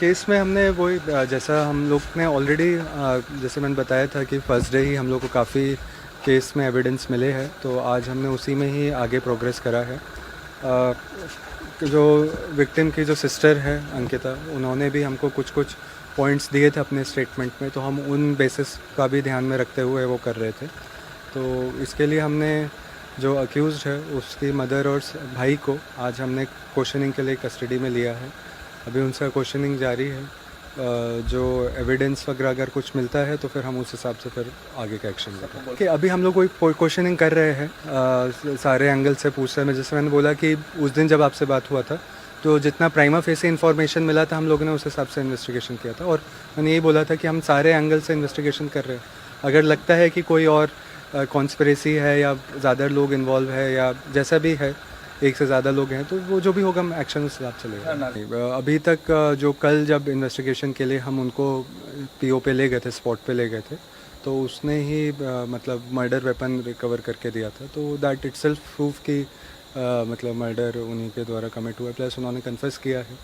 Case में हमने वही जैसा हम लोग ने ऑलरेडी जैसे मैंने बताया था कि फर्स्ट डे ही हम लोग को काफ़ी केस में एविडेंस मिले हैं, तो आज हमने उसी में ही आगे प्रोग्रेस करा है। जो विक्टिम की जो सिस्टर है अंकिता, उन्होंने भी हमको कुछ कुछ पॉइंट्स दिए थे अपने स्टेटमेंट में, तो हम उन बेसिस का भी ध्यान में रखते हुए वो कर रहे थे। तो इसके लिए हमने जो अक्यूज़ड है उसकी मदर और भाई को आज हमने क्वेश्चनिंग के लिए कस्टडी में लिया है। अभी उनसे क्वेश्चनिंग जारी है। जो एविडेंस वगैरह अगर कुछ मिलता है तो फिर हम उस हिसाब से फिर आगे का एक्शन लेंगे। कि अभी हम लोग कोई क्वेश्चनिंग कर रहे हैं, सारे एंगल से पूछ रहे हैं। जैसे मैंने बोला कि उस दिन जब आपसे बात हुआ था तो जितना प्राइमा फेसी इन्फॉर्मेशन मिला था हम लोगों ने उस हिसाब से इन्वेस्टिगेशन किया था, और मैंने यही बोला था कि हम सारे एंगल से इन्वेस्टिगेशन कर रहे हैं। अगर लगता है कि कोई और कॉन्स्पिरेसी है या ज़्यादा लोग इन्वॉल्व है या जैसा भी है, एक से ज़्यादा लोग हैं, तो वो जो भी होगा हम एक्शन उस हिसाब से लेंगे। अभी तक जो कल जब इन्वेस्टिगेशन के लिए हम उनको पीओ पे ले गए थे, स्पॉट पे ले गए थे, तो उसने ही मतलब मर्डर वेपन रिकवर करके दिया था। तो दैट इटसेल्फ प्रूफ कि मतलब मर्डर उन्हीं के द्वारा कमिट हुआ है, प्लस उन्होंने कन्फेस किया है।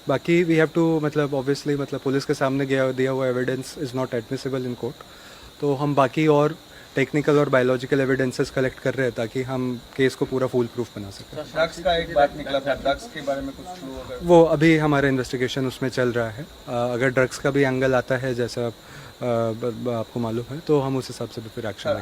बाकी वी हैव टू मतलब ऑब्वियसली मतलब पुलिस के सामने दिया हुआ evidence is not admissible in court, तो हम बाकी और टेक्निकल और बायोलॉजिकल एविडेंसेस कलेक्ट कर रहे हैं ताकि हम केस को पूरा फुल प्रूफ बना सकें। ड्रग्स का एक बात निकला था, ड्रग्स के बारे में कुछ क्लू होगा? वो अभी हमारा इन्वेस्टिगेशन उसमें चल रहा है। अगर ड्रग्स का भी एंगल आता है जैसा आपको मालूम है, तो हम उस हिसाब से भी फिर एक्शन